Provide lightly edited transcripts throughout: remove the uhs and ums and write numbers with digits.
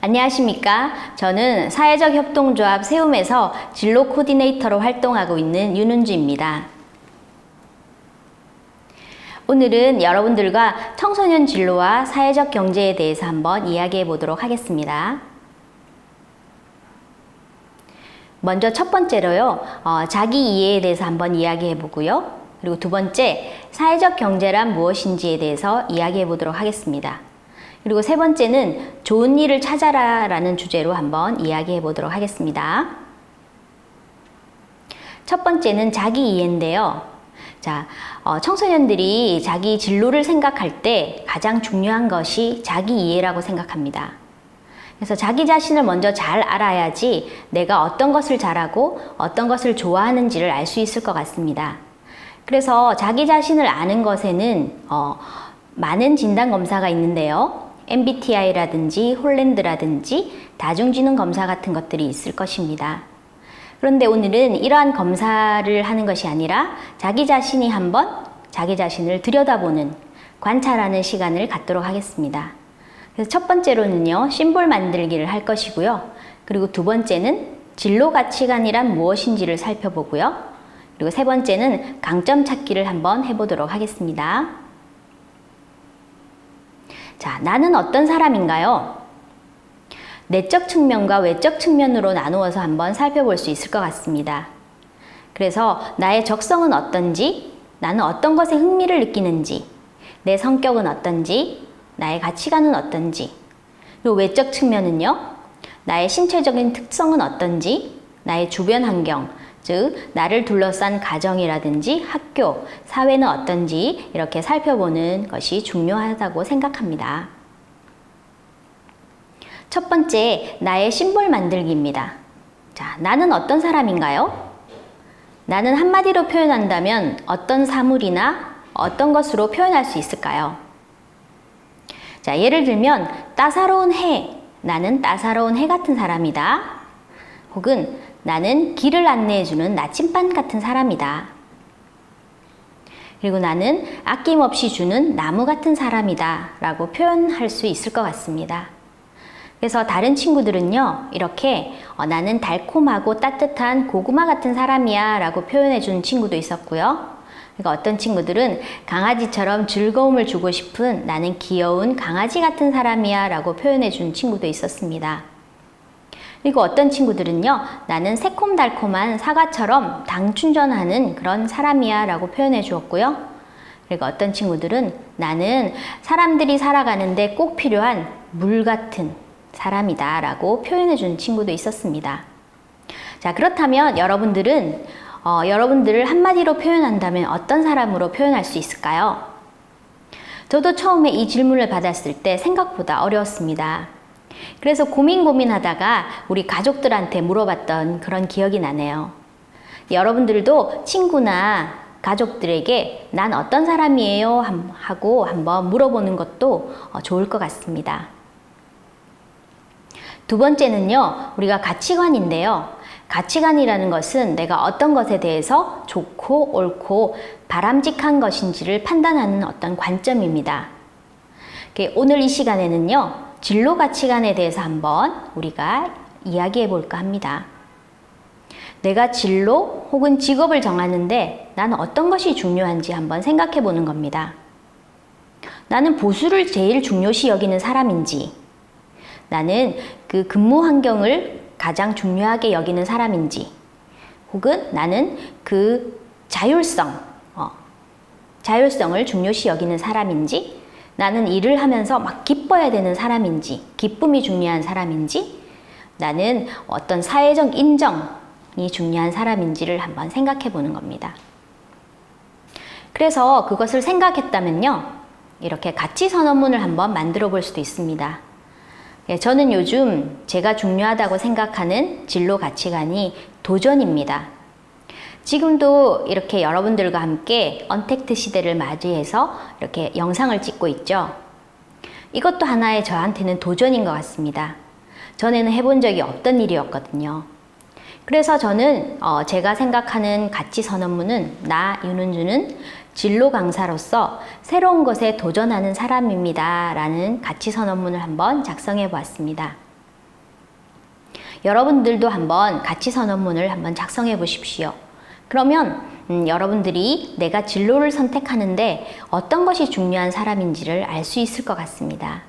안녕하십니까. 저는 사회적 협동조합 세움에서 진로 코디네이터로 활동하고 있는 윤은주입니다. 오늘은 여러분들과 청소년 진로와 사회적 경제에 대해서 한번 이야기해 보도록 하겠습니다. 먼저 첫 번째로요, 자기 이해에 대해서 한번 이야기해 보고요. 그리고 두 번째, 사회적 경제란 무엇인지에 대해서 이야기해 보도록 하겠습니다. 그리고 세 번째는 좋은 일을 찾아라 라는 주제로 한번 이야기해 보도록 하겠습니다. 첫 번째는 자기 이해인데요. 자, 청소년들이 자기 진로를 생각할 때 가장 중요한 것이 자기 이해라고 생각합니다. 그래서 자기 자신을 먼저 잘 알아야지 내가 어떤 것을 잘하고 어떤 것을 좋아하는지를 알 수 있을 것 같습니다. 그래서 자기 자신을 아는 것에는 많은 진단검사가 있는데요. MBTI라든지 홀랜드라든지 다중지능검사 같은 것들이 있을 것입니다. 그런데 오늘은 이러한 검사를 하는 것이 아니라 자기 자신이 한번 자기 자신을 들여다보는, 관찰하는 시간을 갖도록 하겠습니다. 그래서 첫 번째로는요, 심볼 만들기를 할 것이고요. 그리고 두 번째는 진로 가치관이란 무엇인지를 살펴보고요. 그리고 세 번째는 강점 찾기를 한번 해보도록 하겠습니다. 자, 나는 어떤 사람인가요? 내적 측면과 외적 측면으로 나누어서 한번 살펴볼 수 있을 것 같습니다. 그래서 나의 적성은 어떤지, 나는 어떤 것에 흥미를 느끼는지, 내 성격은 어떤지, 나의 가치관은 어떤지, 그리고 외적 측면은요, 나의 신체적인 특성은 어떤지, 나의 주변 환경, 즉 나를 둘러싼 가정이라든지 학교, 사회는 어떤지 이렇게 살펴보는 것이 중요하다고 생각합니다. 첫 번째, 나의 심볼 만들기입니다. 자, 나는 어떤 사람인가요? 나는 한마디로 표현한다면 어떤 사물이나 어떤 것으로 표현할 수 있을까요? 자, 예를 들면 따사로운 해, 나는 따사로운 해 같은 사람이다. 혹은 나는 길을 안내해주는 나침반 같은 사람이다. 그리고 나는 아낌없이 주는 나무 같은 사람이다 라고 표현할 수 있을 것 같습니다. 그래서 다른 친구들은요, 이렇게 나는 달콤하고 따뜻한 고구마 같은 사람이야 라고 표현해 주는 친구도 있었고요. 그러니까 어떤 친구들은 강아지처럼 즐거움을 주고 싶은 나는 귀여운 강아지 같은 사람이야 라고 표현해 주는 친구도 있었습니다. 그리고 어떤 친구들은요, 나는 새콤달콤한 사과처럼 당 충전하는 그런 사람이야 라고 표현해 주었고요. 그리고 어떤 친구들은 나는 사람들이 살아가는데 꼭 필요한 물 같은 사람이다 라고 표현해 주는 친구도 있었습니다. 자, 그렇다면 여러분들은 여러분들을 한마디로 표현한다면 어떤 사람으로 표현할 수 있을까요? 저도 처음에 이 질문을 받았을 때 생각보다 어려웠습니다. 그래서 고민하다가 우리 가족들한테 물어봤던 그런 기억이 나네요. 여러분들도 친구나 가족들에게 난 어떤 사람이에요? 하고 한번 물어보는 것도 좋을 것 같습니다. 두 번째는요, 우리가 가치관인데요. 가치관이라는 것은 내가 어떤 것에 대해서 좋고 옳고 바람직한 것인지를 판단하는 어떤 관점입니다. 오늘 이 시간에는요, 진로 가치관에 대해서 한번 우리가 이야기해 볼까 합니다. 내가 진로 혹은 직업을 정하는데 나는 어떤 것이 중요한지 한번 생각해 보는 겁니다. 나는 보수를 제일 중요시 여기는 사람인지, 나는 그 근무 환경을 가장 중요하게 여기는 사람인지, 혹은 나는 그 자율성을 중요시 여기는 사람인지, 나는 일을 하면서 막 기뻐야 되는 사람인지, 기쁨이 중요한 사람인지, 나는 어떤 사회적 인정이 중요한 사람인지를 한번 생각해 보는 겁니다. 그래서 그것을 생각했다면요, 이렇게 가치 선언문을 한번 만들어 볼 수도 있습니다. 저는 요즘 제가 중요하다고 생각하는 진로 가치관이 도전입니다. 지금도 이렇게 여러분들과 함께 언택트 시대를 맞이해서 이렇게 영상을 찍고 있죠. 이것도 하나의 저한테는 도전인 것 같습니다. 전에는 해본 적이 없던 일이었거든요. 그래서 저는 제가 생각하는 가치 선언문은 나 윤은주는 진로 강사로서 새로운 것에 도전하는 사람입니다 라는 가치 선언문을 한번 작성해 보았습니다. 여러분들도 한번 가치선언문을 한번 작성해 보십시오. 그러면 여러분들이 내가 진로를 선택하는데 어떤 것이 중요한 사람인지를 알 수 있을 것 같습니다.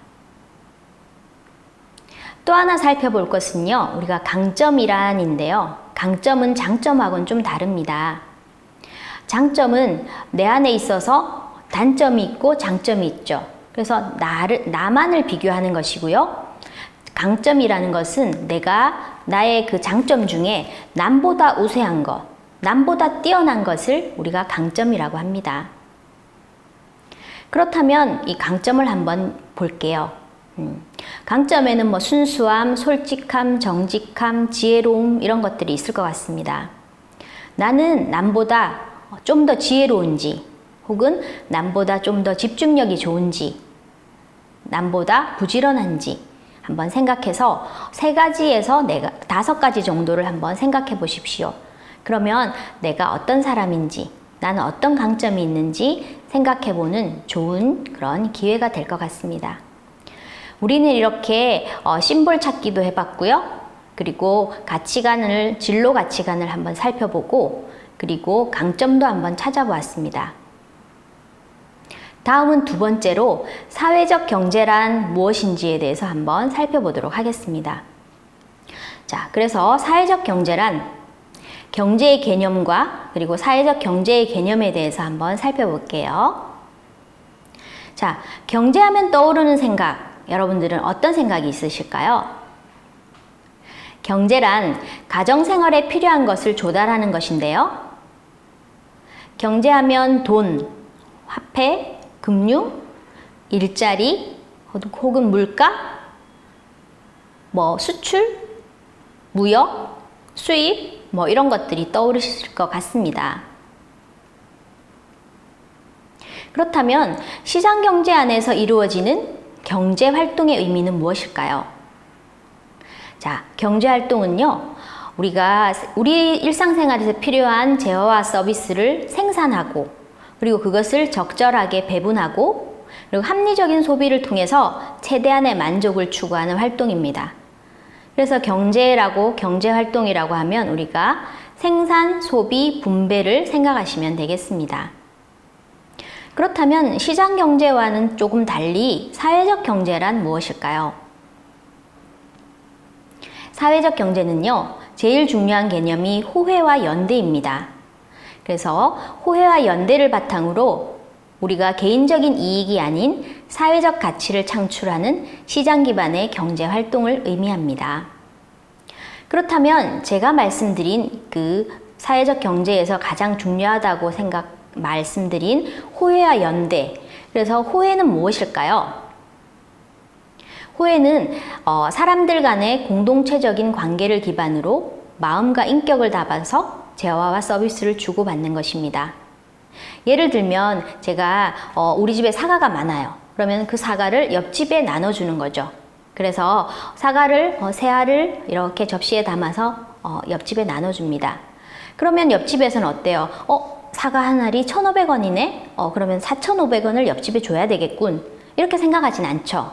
또 하나 살펴볼 것은요, 우리가 강점이란인데요. 강점은 장점하고는 좀 다릅니다. 장점은 내 안에 있어서 단점이 있고 장점이 있죠. 그래서 나만을 비교하는 것이고요. 강점이라는 것은 내가 나의 그 장점 중에 남보다 우세한 것, 남보다 뛰어난 것을 우리가 강점이라고 합니다. 그렇다면 이 강점을 한번 볼게요. 강점에는 뭐 순수함, 솔직함, 정직함, 지혜로움 이런 것들이 있을 것 같습니다. 나는 남보다 좀 더 지혜로운지, 혹은 남보다 좀 더 집중력이 좋은지, 남보다 부지런한지 한번 생각해서 3가지에서 5가지 정도를 한번 생각해 보십시오. 그러면 내가 어떤 사람인지, 나는 어떤 강점이 있는지 생각해 보는 좋은 그런 기회가 될 것 같습니다. 우리는 이렇게 심볼 찾기도 해봤고요. 그리고 가치관을, 진로 가치관을 한번 살펴보고, 그리고 강점도 한번 찾아보았습니다. 다음은 2번째로 사회적 경제란 무엇인지에 대해서 한번 살펴보도록 하겠습니다. 자, 그래서 사회적 경제란 경제의 개념과 그리고 사회적 경제의 개념에 대해서 한번 살펴볼게요. 자, 경제하면 떠오르는 생각, 여러분들은 어떤 생각이 있으실까요? 경제란 가정생활에 필요한 것을 조달하는 것인데요. 경제하면 돈, 화폐, 금융, 일자리, 혹은 물가, 수출, 무역, 수입, 이런 것들이 떠오르실 것 같습니다. 그렇다면 시장경제 안에서 이루어지는 경제활동의 의미는 무엇일까요? 자, 경제활동은요, 우리가 우리 일상생활에서 필요한 재화와 서비스를 생산하고, 그리고 그것을 적절하게 배분하고, 그리고 합리적인 소비를 통해서 최대한의 만족을 추구하는 활동입니다. 그래서 경제활동이라고 하면 우리가 생산, 소비, 분배를 생각하시면 되겠습니다. 그렇다면 시장경제와는 조금 달리 사회적 경제란 무엇일까요? 사회적 경제는요, 제일 중요한 개념이 호혜와 연대입니다. 그래서 호혜와 연대를 바탕으로 우리가 개인적인 이익이 아닌 사회적 가치를 창출하는 시장 기반의 경제 활동을 의미합니다. 그렇다면 제가 말씀드린 그 사회적 경제에서 가장 중요하다고 말씀드린 호혜와 연대, 그래서 호혜는 무엇일까요? 호혜는 사람들 간의 공동체적인 관계를 기반으로 마음과 인격을 담아서 재화와 서비스를 주고받는 것입니다. 예를 들면 제가 우리 집에 사과가 많아요. 그러면 그 사과를 옆집에 나눠주는 거죠. 그래서 사과를, 세 알을 이렇게 접시에 담아서 옆집에 나눠줍니다. 그러면 옆집에서는 어때요? 사과 한 알이 1,500원이네? 그러면 4,500원을 옆집에 줘야 되겠군. 이렇게 생각하진 않죠.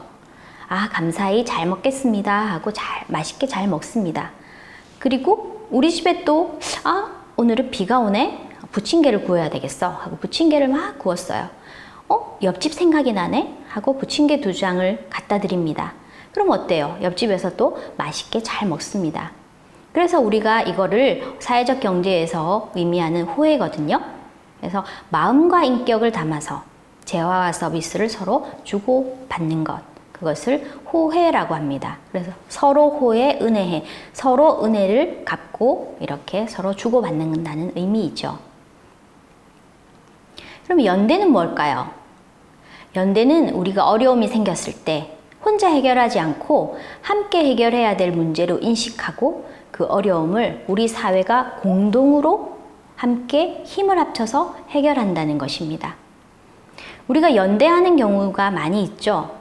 감사히 잘 먹겠습니다 하고 맛있게 잘 먹습니다. 그리고 우리 집에 또 오늘은 비가 오네? 부침개를 구워야 되겠어 하고 부침개를 막 구웠어요. 옆집 생각이 나네? 하고 부침개 2장을 갖다 드립니다. 그럼 어때요? 옆집에서 또 맛있게 잘 먹습니다. 그래서 우리가 이거를 사회적 경제에서 의미하는 호혜거든요. 그래서 마음과 인격을 담아서 재화와 서비스를 서로 주고받는 것, 그것을 호혜라고 합니다. 그래서 서로 호혜, 은혜해, 서로 은혜를 갚고 이렇게 서로 주고받는다는 의미이죠. 그럼 연대는 뭘까요? 연대는 우리가 어려움이 생겼을 때 혼자 해결하지 않고 함께 해결해야 될 문제로 인식하고 그 어려움을 우리 사회가 공동으로 함께 힘을 합쳐서 해결한다는 것입니다. 우리가 연대하는 경우가 많이 있죠.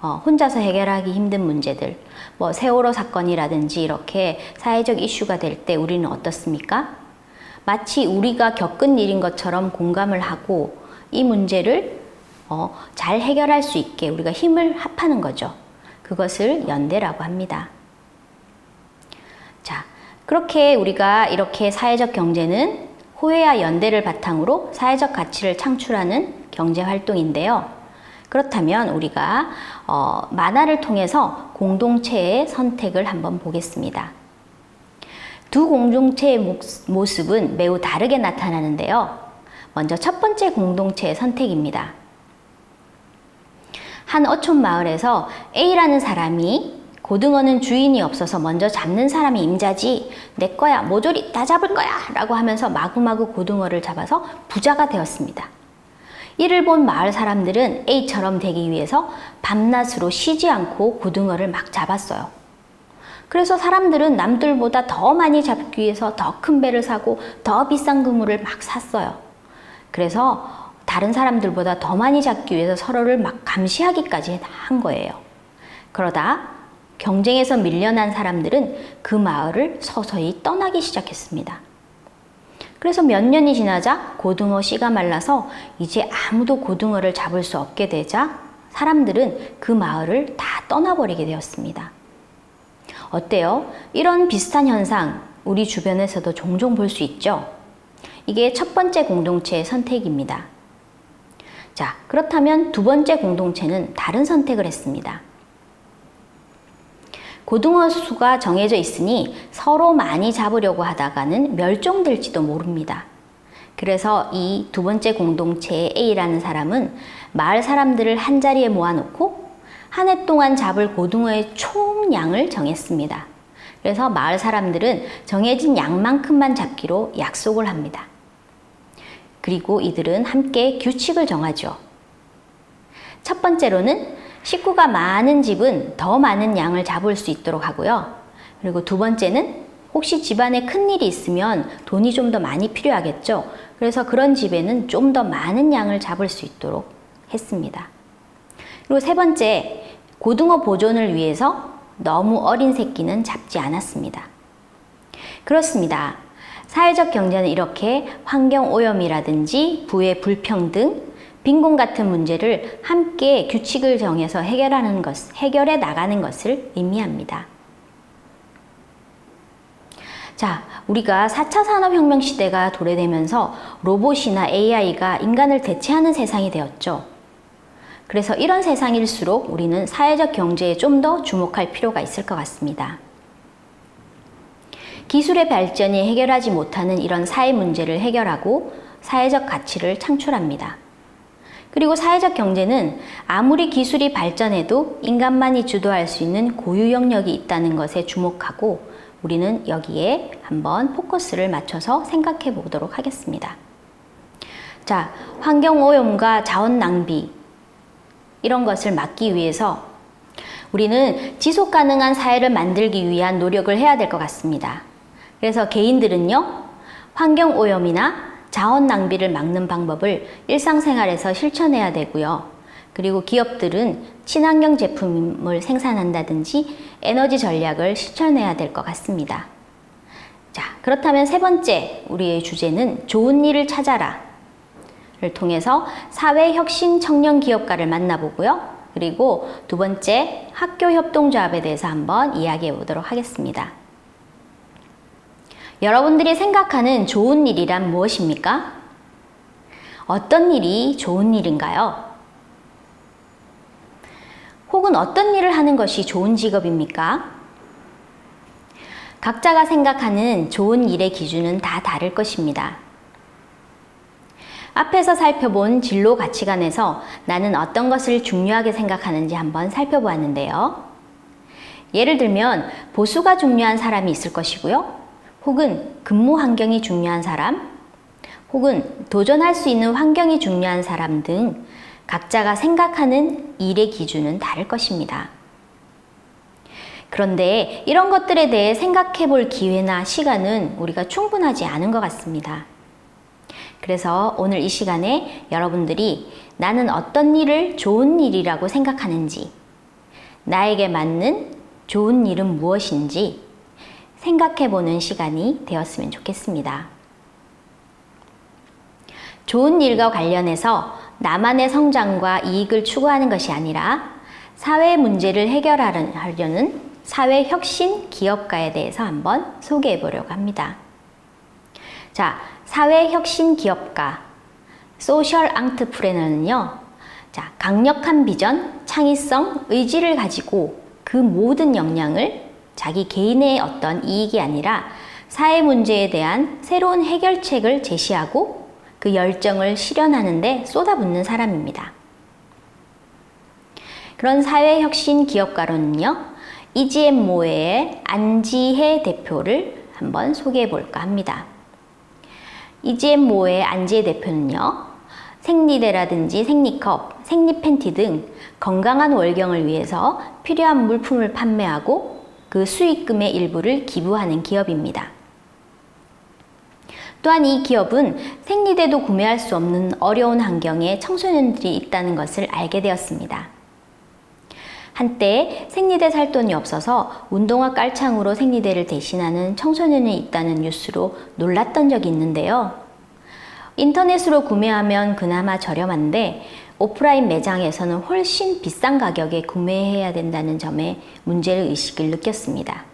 혼자서 해결하기 힘든 문제들, 세월호 사건이라든지 이렇게 사회적 이슈가 될 때 우리는 어떻습니까? 마치 우리가 겪은 일인 것처럼 공감을 하고 이 문제를 잘 해결할 수 있게 우리가 힘을 합하는 거죠. 그것을 연대라고 합니다. 그렇게 우리가 이렇게 사회적 경제는 호혜와 연대를 바탕으로 사회적 가치를 창출하는 경제 활동인데요. 그렇다면 우리가 만화를 통해서 공동체의 선택을 한번 보겠습니다. 두 공동체의 모습은 매우 다르게 나타나는데요. 먼저 첫 번째 공동체의 선택입니다. 한 어촌 마을에서 A라는 사람이 고등어는 주인이 없어서 먼저 잡는 사람이 임자지, 내 거야, 모조리 다 잡을 거야 라고 하면서 마구마구 고등어를 잡아서 부자가 되었습니다. 이를 본 마을 사람들은 A처럼 되기 위해서 밤낮으로 쉬지 않고 고등어를 막 잡았어요. 그래서 사람들은 남들보다 더 많이 잡기 위해서 더 큰 배를 사고 더 비싼 그물을 막 샀어요. 그래서 다른 사람들보다 더 많이 잡기 위해서 서로를 막 감시하기까지 한 거예요. 그러다 경쟁에서 밀려난 사람들은 그 마을을 서서히 떠나기 시작했습니다. 그래서 몇 년이 지나자 고등어 씨가 말라서 이제 아무도 고등어를 잡을 수 없게 되자 사람들은 그 마을을 다 떠나버리게 되었습니다. 어때요? 이런 비슷한 현상 우리 주변에서도 종종 볼 수 있죠? 이게 첫 번째 공동체의 선택입니다. 자, 그렇다면 두 번째 공동체는 다른 선택을 했습니다. 고등어 수가 정해져 있으니 서로 많이 잡으려고 하다가는 멸종될지도 모릅니다. 그래서 이 두 번째 공동체의 A라는 사람은 마을 사람들을 한자리에 모아놓고 한 해 동안 잡을 고등어의 총량을 정했습니다. 그래서 마을 사람들은 정해진 양만큼만 잡기로 약속을 합니다. 그리고 이들은 함께 규칙을 정하죠. 첫 번째로는 식구가 많은 집은 더 많은 양을 잡을 수 있도록 하고요. 그리고 두 번째는 혹시 집안에 큰일이 있으면 돈이 좀 더 많이 필요하겠죠. 그래서 그런 집에는 좀 더 많은 양을 잡을 수 있도록 했습니다. 그리고 세 번째, 고등어 보존을 위해서 너무 어린 새끼는 잡지 않았습니다. 그렇습니다. 사회적 경제는 이렇게 환경오염이라든지 부의 불평등, 빈곤 같은 문제를 함께 규칙을 정해서 해결해 나가는 것을 의미합니다. 자, 우리가 4차 산업혁명 시대가 도래되면서 로봇이나 AI가 인간을 대체하는 세상이 되었죠. 그래서 이런 세상일수록 우리는 사회적 경제에 좀 더 주목할 필요가 있을 것 같습니다. 기술의 발전이 해결하지 못하는 이런 사회 문제를 해결하고 사회적 가치를 창출합니다. 그리고 사회적 경제는 아무리 기술이 발전해도 인간만이 주도할 수 있는 고유 영역이 있다는 것에 주목하고 우리는 여기에 한번 포커스를 맞춰서 생각해 보도록 하겠습니다. 자, 환경오염과 자원 낭비 이런 것을 막기 위해서 우리는 지속 가능한 사회를 만들기 위한 노력을 해야 될 것 같습니다. 그래서 개인들은요, 환경오염이나 자원 낭비를 막는 방법을 일상생활에서 실천해야 되고요. 그리고 기업들은 친환경 제품을 생산한다든지 에너지 전략을 실천해야 될 것 같습니다. 자, 그렇다면 세 번째 우리의 주제는 좋은 일을 찾아라 를 통해서 사회혁신 청년 기업가를 만나보고요. 그리고 두 번째 학교협동조합에 대해서 한번 이야기해 보도록 하겠습니다. 여러분들이 생각하는 좋은 일이란 무엇입니까? 어떤 일이 좋은 일인가요? 혹은 어떤 일을 하는 것이 좋은 직업입니까? 각자가 생각하는 좋은 일의 기준은 다 다를 것입니다. 앞에서 살펴본 진로 가치관에서 나는 어떤 것을 중요하게 생각하는지 한번 살펴보았는데요. 예를 들면 보수가 중요한 사람이 있을 것이고요. 혹은 근무 환경이 중요한 사람, 혹은 도전할 수 있는 환경이 중요한 사람 등 각자가 생각하는 일의 기준은 다를 것입니다. 그런데 이런 것들에 대해 생각해 볼 기회나 시간은 우리가 충분하지 않은 것 같습니다. 그래서 오늘 이 시간에 여러분들이 나는 어떤 일을 좋은 일이라고 생각하는지, 나에게 맞는 좋은 일은 무엇인지 생각해보는 시간이 되었으면 좋겠습니다. 좋은 일과 관련해서 나만의 성장과 이익을 추구하는 것이 아니라 사회 문제를 해결하려는 사회혁신 기업가에 대해서 한번 소개해 보려고 합니다. 자, 사회혁신 기업가, 소셜 앙트프레너는요, 자, 강력한 비전, 창의성, 의지를 가지고 그 모든 역량을 자기 개인의 어떤 이익이 아니라 사회 문제에 대한 새로운 해결책을 제시하고 그 열정을 실현하는 데 쏟아붓는 사람입니다. 그런 사회혁신 기업가로는요, 이지앤모의 안지혜 대표를 한번 소개해 볼까 합니다. 이지앤모의 안지혜 대표는요, 생리대라든지 생리컵, 생리팬티 등 건강한 월경을 위해서 필요한 물품을 판매하고 그 수익금의 일부를 기부하는 기업입니다. 또한 이 기업은 생리대도 구매할 수 없는 어려운 환경에 청소년들이 있다는 것을 알게 되었습니다. 한때 생리대 살 돈이 없어서 운동화 깔창으로 생리대를 대신하는 청소년이 있다는 뉴스로 놀랐던 적이 있는데요. 인터넷으로 구매하면 그나마 저렴한데 오프라인 매장에서는 훨씬 비싼 가격에 구매해야 된다는 점에 문제의식을 느꼈습니다.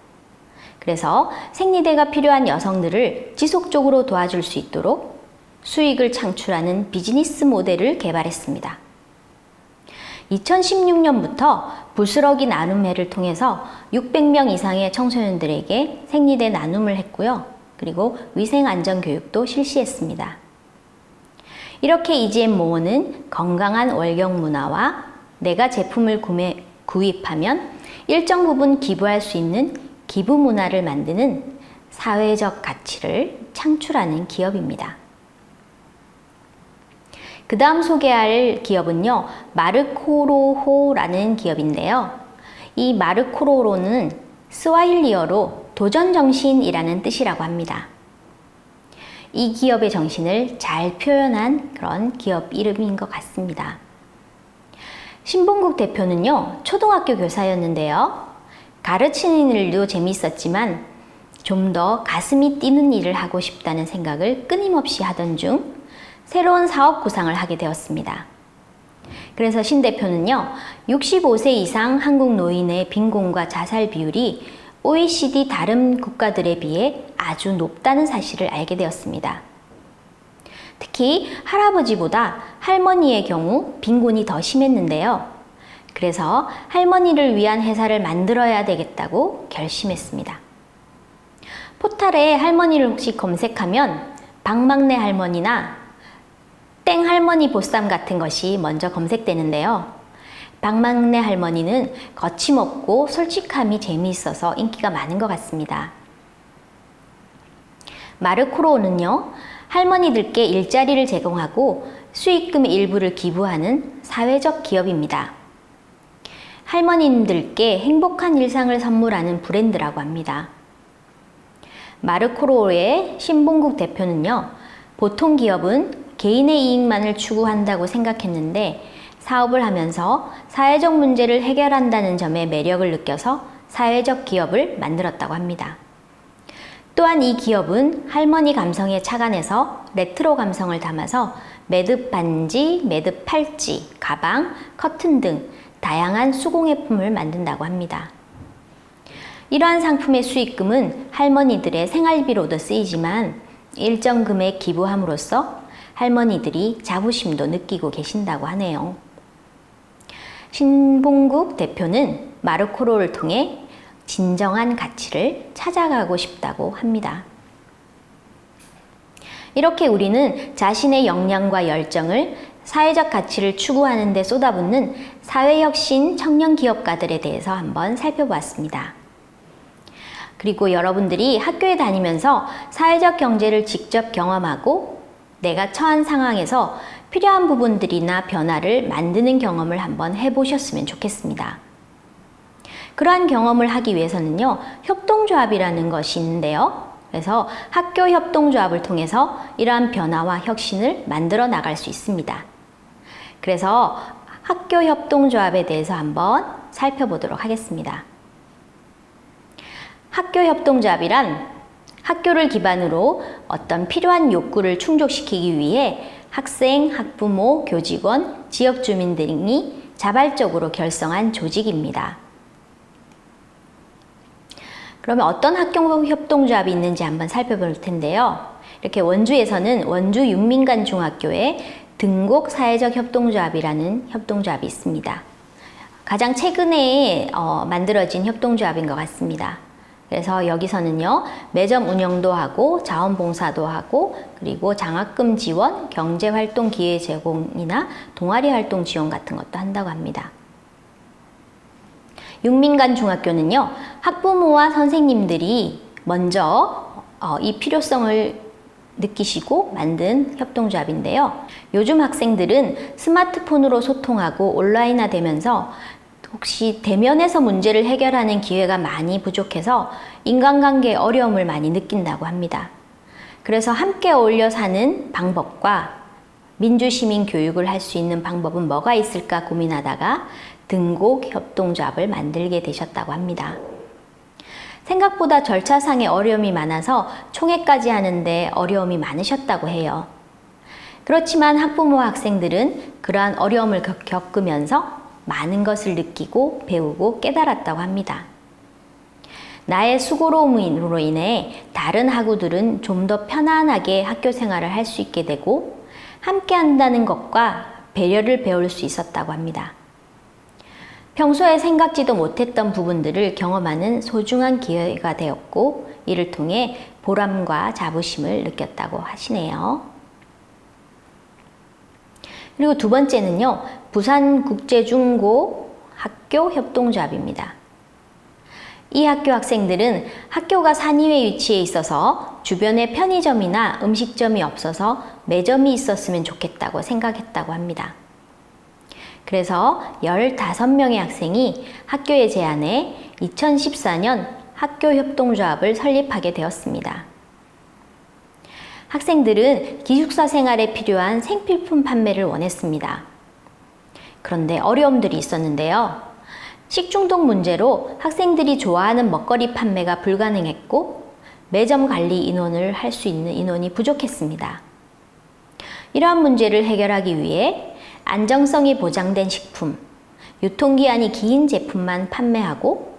그래서 생리대가 필요한 여성들을 지속적으로 도와줄 수 있도록 수익을 창출하는 비즈니스 모델을 개발했습니다. 2016년부터 부스러기 나눔회를 통해서 600명 이상의 청소년들에게 생리대 나눔을 했고요. 그리고 위생안전교육도 실시했습니다. 이렇게 이지앤모어는 건강한 월경 문화와 내가 제품을 구입하면 일정 부분 기부할 수 있는 기부 문화를 만드는 사회적 가치를 창출하는 기업입니다. 그 다음 소개할 기업은요, 마르코로호라는 기업인데요. 이 마르코로호는 스와힐리어로 도전정신이라는 뜻이라고 합니다. 이 기업의 정신을 잘 표현한 그런 기업 이름인 것 같습니다. 신봉국 대표는요, 초등학교 교사였는데요. 가르치는 일도 재미있었지만 좀 더 가슴이 뛰는 일을 하고 싶다는 생각을 끊임없이 하던 중 새로운 사업 구상을 하게 되었습니다. 그래서 신 대표는요, 65세 이상 한국 노인의 빈곤과 자살 비율이 OECD 다른 국가들에 비해 아주 높다는 사실을 알게 되었습니다. 특히 할아버지보다 할머니의 경우 빈곤이 더 심했는데요. 그래서 할머니를 위한 회사를 만들어야 되겠다고 결심했습니다. 포털에 할머니를 혹시 검색하면 박막내 할머니나 땡 할머니 보쌈 같은 것이 먼저 검색되는데요. 박막내 할머니는 거침없고 솔직함이 재미있어서 인기가 많은 것 같습니다. 마르코로는요, 할머니들께 일자리를 제공하고 수익금의 일부를 기부하는 사회적 기업입니다. 할머님들께 행복한 일상을 선물하는 브랜드라고 합니다. 마르코로의 신봉국 대표는요, 보통 기업은 개인의 이익만을 추구한다고 생각했는데 사업을 하면서 사회적 문제를 해결한다는 점에 매력을 느껴서 사회적 기업을 만들었다고 합니다. 또한 이 기업은 할머니 감성에 착안해서 레트로 감성을 담아서 매듭 반지, 매듭 팔찌, 가방, 커튼 등 다양한 수공예품을 만든다고 합니다. 이러한 상품의 수익금은 할머니들의 생활비로도 쓰이지만 일정 금액 기부함으로써 할머니들이 자부심도 느끼고 계신다고 하네요. 신봉국 대표는 마르코로를 통해 진정한 가치를 찾아가고 싶다고 합니다. 이렇게 우리는 자신의 역량과 열정을 사회적 가치를 추구하는 데 쏟아붓는 사회혁신 청년 기업가들에 대해서 한번 살펴보았습니다. 그리고 여러분들이 학교에 다니면서 사회적 경제를 직접 경험하고 내가 처한 상황에서 필요한 부분들이나 변화를 만드는 경험을 한번 해보셨으면 좋겠습니다. 그러한 경험을 하기 위해서는요, 협동조합이라는 것이 있는데요. 그래서 학교 협동조합을 통해서 이러한 변화와 혁신을 만들어 나갈 수 있습니다. 그래서 학교 협동조합에 대해서 한번 살펴보도록 하겠습니다. 학교 협동조합이란 학교를 기반으로 어떤 필요한 욕구를 충족시키기 위해 학생, 학부모, 교직원, 지역 주민 등이 자발적으로 결성한 조직입니다. 그러면 어떤 학교 협동조합이 있는지 한번 살펴볼 텐데요. 이렇게 원주에서는 원주 윤민관중학교에 등곡 사회적 협동조합이라는 협동조합이 있습니다. 가장 최근에 만들어진 협동조합인 것 같습니다. 그래서 여기서는요, 매점 운영도 하고 자원봉사도 하고 그리고 장학금 지원, 경제활동 기회 제공이나 동아리 활동 지원 같은 것도 한다고 합니다. 윤민관 중학교는요, 학부모와 선생님들이 먼저 이 필요성을 느끼시고 만든 협동조합인데요. 요즘 학생들은 스마트폰으로 소통하고 온라인화 되면서 혹시 대면에서 문제를 해결하는 기회가 많이 부족해서 인간관계에 어려움을 많이 느낀다고 합니다. 그래서 함께 어울려 사는 방법과 민주시민 교육을 할 수 있는 방법은 뭐가 있을까 고민하다가 등곡 협동조합을 만들게 되셨다고 합니다. 생각보다 절차상의 어려움이 많아서 총회까지 하는데 어려움이 많으셨다고 해요. 그렇지만 학부모와 학생들은 그러한 어려움을 겪으면서 많은 것을 느끼고 배우고 깨달았다고 합니다. 나의 수고로움으로 인해 다른 학우들은 좀 더 편안하게 학교 생활을 할 수 있게 되고 함께 한다는 것과 배려를 배울 수 있었다고 합니다. 평소에 생각지도 못했던 부분들을 경험하는 소중한 기회가 되었고 이를 통해 보람과 자부심을 느꼈다고 하시네요. 그리고 두 번째는요, 부산국제중고 학교 협동조합입니다. 이 학교 학생들은 학교가 산위에 위치해 있어서 주변에 편의점이나 음식점이 없어서 매점이 있었으면 좋겠다고 생각했다고 합니다. 그래서 15명의 학생이 학교에 제안해 2014년 학교협동조합을 설립하게 되었습니다. 학생들은 기숙사 생활에 필요한 생필품 판매를 원했습니다. 그런데 어려움들이 있었는데요. 식중독 문제로 학생들이 좋아하는 먹거리 판매가 불가능했고 매점 관리 인원을 할 수 있는 인원이 부족했습니다. 이러한 문제를 해결하기 위해 안정성이 보장된 식품, 유통기한이 긴 제품만 판매하고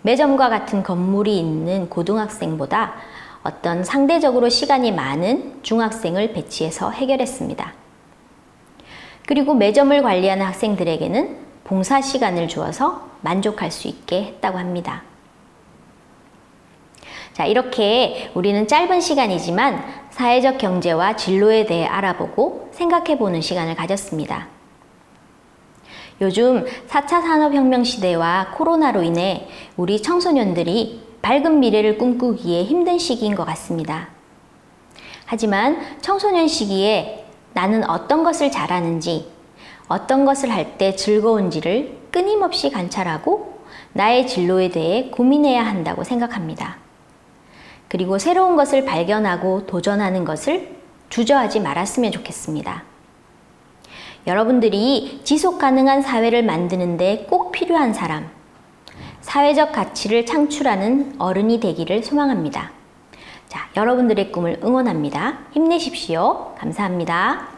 매점과 같은 건물이 있는 고등학생보다 어떤 상대적으로 시간이 많은 중학생을 배치해서 해결했습니다. 그리고 매점을 관리하는 학생들에게는 봉사 시간을 주어서 만족할 수 있게 했다고 합니다. 자, 이렇게 우리는 짧은 시간이지만 사회적 경제와 진로에 대해 알아보고 생각해보는 시간을 가졌습니다. 요즘 4차 산업혁명 시대와 코로나로 인해 우리 청소년들이 밝은 미래를 꿈꾸기에 힘든 시기인 것 같습니다. 하지만 청소년 시기에 나는 어떤 것을 잘하는지, 어떤 것을 할 때 즐거운지를 끊임없이 관찰하고 나의 진로에 대해 고민해야 한다고 생각합니다. 그리고 새로운 것을 발견하고 도전하는 것을 주저하지 말았으면 좋겠습니다. 여러분들이 지속 가능한 사회를 만드는 데 꼭 필요한 사람, 사회적 가치를 창출하는 어른이 되기를 소망합니다. 자, 여러분들의 꿈을 응원합니다. 힘내십시오. 감사합니다.